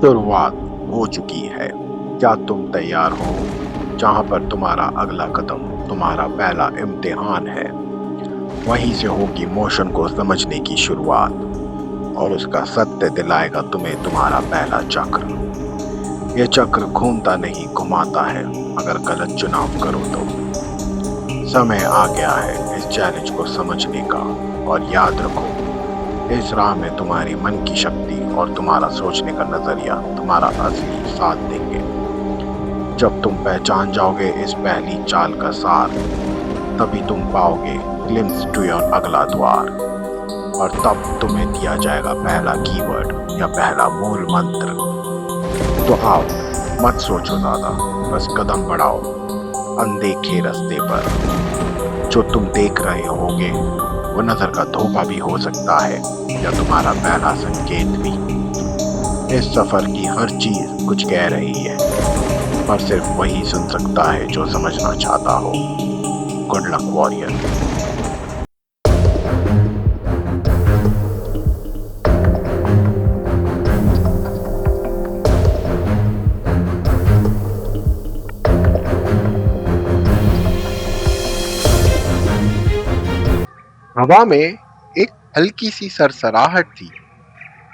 शुरुआत हो चुकी है। क्या तुम तैयार हो? जहां पर तुम्हारा अगला कदम तुम्हारा पहला इम्तिहान है, वहीं से होगी मोशन को समझने की शुरुआत, और उसका सत्य दिलाएगा तुम्हें तुम्हारा पहला चक्र। यह चक्र घूमता नहीं, घुमाता है। अगर गलत चुनाव करो तो समय आ गया है इस चैलेंज को समझने का। और याद रखो, इस राह में तुम्हारी मन की शक्ति और तुम्हारा सोचने का नजरिया तुम्हारा असली साथ देंगे। जब तुम पहचान जाओगे इस पहली चाल का सार, तभी तुम पाओगे ग्लिम्स टू योर अगला द्वार। और तब तुम्हें दिया जाएगा पहला कीवर्ड या पहला मूल मंत्र। तो आओ, मत सोचो ज्यादा, बस कदम बढ़ाओ अनदेखे रास्ते पर। जो तुम देख रहे होगे वो नजर का धोखा भी हो सकता है, या तुम्हारा पहला संकेत भी। इस सफर की हर चीज कुछ कह रही है, पर सिर्फ वही सुन सकता है जो समझना चाहता हो। Good luck warrior. हवा में एक हल्की सी सरसराहट थी।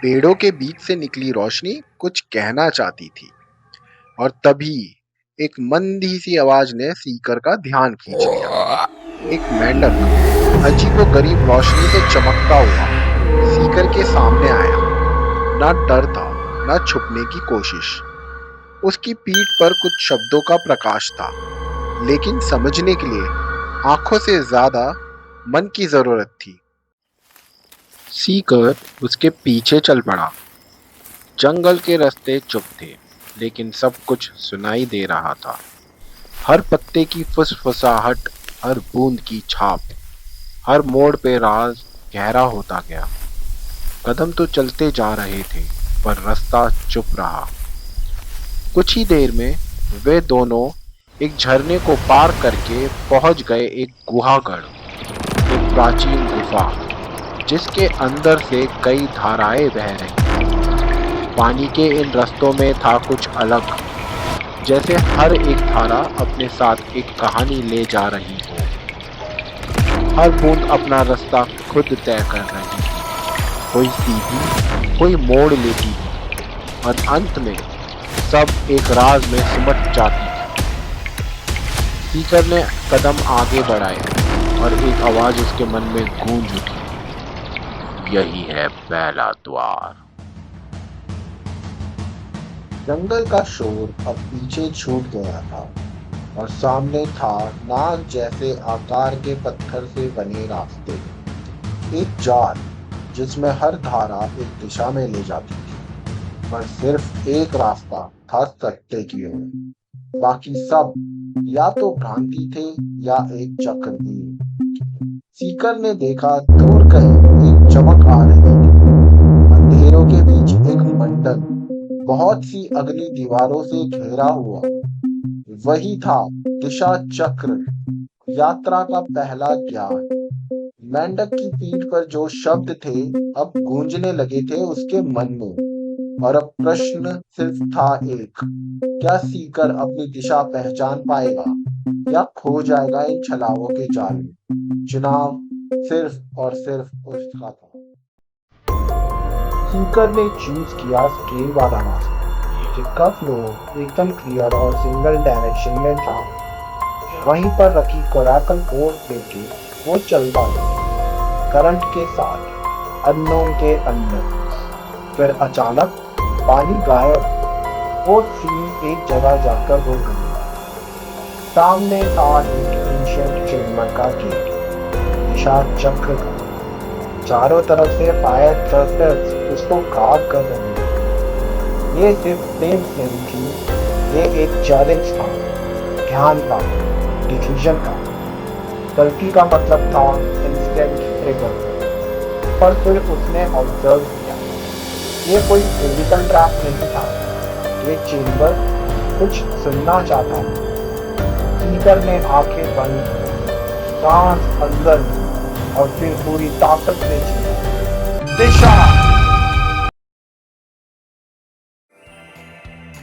पेड़ों के बीच से निकली रोशनी कुछ कहना चाहती थी। और तभी एक मंदी सी आवाज ने सीकर का ध्यान खींच लिया। एक मेंढक अजीबोगरीब रोशनी से चमकता हुआ सीकर के सामने आया। ना डर था, ना छुपने की कोशिश। उसकी पीठ पर कुछ शब्दों का प्रकाश था, लेकिन समझने के लिए आंखों से ज्यादा मन की जरूरत थी। सीकर उसके पीछे चल पड़ा। जंगल के रास्ते चुप थे, लेकिन सब कुछ सुनाई दे रहा था। हर पत्ते की फुसफुसाहट, हर बूंद की छाप, हर मोड़ पे राज गहरा होता गया। कदम तो चलते जा रहे थे, पर रास्ता चुप रहा। कुछ ही देर में वे दोनों एक झरने को पार करके पहुंच गए एक गुहागढ़, एक प्राचीन गुफा जिसके अंदर से कई धाराएं बह रही। पानी के इन रास्तों में था कुछ अलग, जैसे हर एक धारा अपने साथ एक कहानी ले जा रही हो। हर बूंद अपना रास्ता खुद तय कर रही थी, कोई सीधी, कोई मोड़ लेती थी, और अंत में सब एक राज में सिमट जाती थी। सीकर ने कदम आगे बढ़ाए और एक आवाज उसके मन में गूंज उठी, यही है पहला द्वार। जंगल का शोर अब पीछे छूट गया था, और सामने था नाग जैसे आकार के पत्थर से बने रास्ते। एक जाल जिसमें हर धारा एक दिशा में ले जाती थी, पर सिर्फ एक रास्ता था सत्य की ओर। बाकी सब या तो भ्रांति थे या एक चक्रव्यूह। सीकर ने देखा, दूर कहीं एक चमक आ रही थी। अंधेरों के बीच एक मंडल, बहुत सी अगली दीवारों से घिरा हुआ। वही था दिशा चक्र, यात्रा का पहला ज्ञान। मेंढक की पीठ पर जो शब्द थे अब गूंजने लगे थे उसके मन में। और अब प्रश्न सिर्फ था एक, क्या सीकर अपनी दिशा पहचान पाएगा या खो जाएगा इन छलावों के जाल में? चुनाव सिर्फ और सिर्फ उसका था। सीकर ने चूज किया स्केल वाला रास्ता, जिसका फ्लो एकदम क्लियर और सिंगल डायरेक्शन में था। वहीं पर रखी कोराकल पोर्ट लेके वो चलता गया, करंट के साथ, अननोन के अंदर। फिर अचानक पानी गायब। वो सीन एक जगह जाकर रुक गई। सामने था एक एंशिएंट चेम्बर का गेट, दिशा चक्र का। चारों तरफ से फायर थ्रस्टर्स उसको गार्ड कर रहे थे। ये सिर्फ प्लेन नहीं थी, ये एक चैलेंज था, ध्यान का, डिसीजन का। गलती का मतलब था इंस्टेंट ट्रिगर। पर फिर उसने ऑब्जर्व किया, ये कोई फिजिकल ट्रैप नहीं था, ये चेम्बर कुछ सुनना चाहता था। सीकर ने आंखें बंद की, सांस अंदर ली, और फिर पूरी ताकत से चली, दिशा।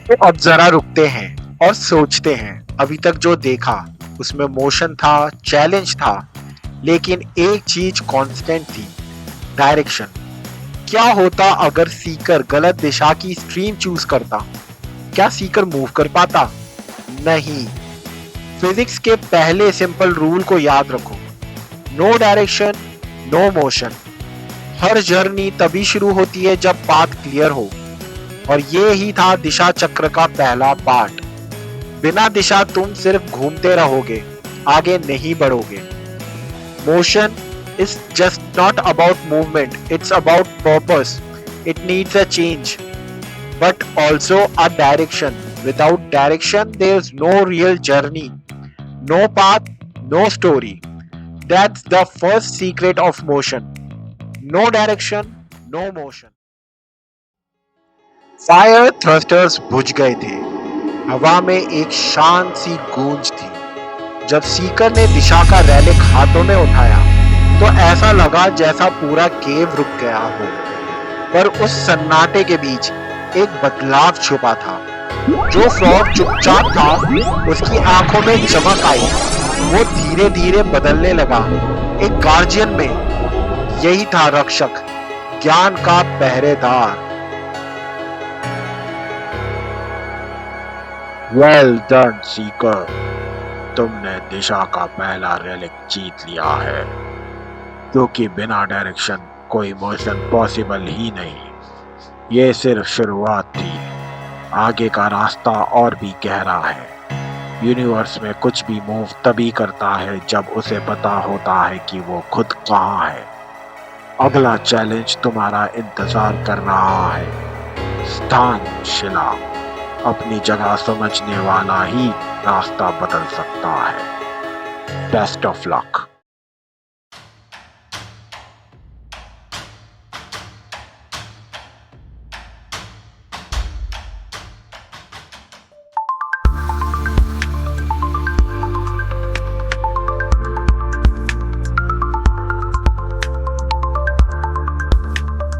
तो अब जरा रुकते हैं और सोचते हैं। अभी तक जो देखा उसमें मोशन था, चैलेंज था, लेकिन एक चीज कांस्टेंट थी, डायरेक्शन। क्या होता अगर सीकर गलत दिशा की स्ट्रीम चूज करता? क्या सीकर मूव कर पाता? नहीं। फिजिक्स के पहले सिंपल रूल को याद रखो, नो डायरेक्शन नो मोशन। हर जर्नी तभी शुरू होती है जब पाथ क्लियर हो, और ये ही था दिशा चक्र का पहला पार्ट। बिना दिशा तुम सिर्फ घूमते रहोगे, आगे नहीं बढ़ोगे। Motion is just not about movement, it's about purpose. It needs a change, but also a direction. Without direction, there's no real journey, no path, no story. That's the first secret of motion. No direction, no motion. Fire thrusters बुझ गए थे। हवा में एक शांत सी गूंज थी। जब सीकर ने दिशा का रेलिक हाथों में उठाया तो ऐसा लगा जैसा पूरा केव रुक गया हो। पर उस सन्नाटे के बीच एक बदलाव छुपा था। जो फ्रॉग चुपचाप था, उसकी आंखों में चमक आई। वो धीरे धीरे बदलने लगा, एक गार्जियन में। यही था रक्षक, ज्ञान का पहरेदार। वेल डन सीकर, तुमने दिशा का पहला रेलिक जीत लिया है, क्योंकि बिना डायरेक्शन कोई मोशन पॉसिबल ही नहीं। ये सिर्फ शुरुआत थी, आगे का रास्ता और भी गहरा है। यूनिवर्स में कुछ भी मूव तभी करता है जब उसे पता होता है कि वो खुद कहाँ है। अगला चैलेंज तुम्हारा इंतजार कर रहा है। स्थान शिला, अपनी जगह समझने वाला ही रास्ता बदल सकता है। Best of luck.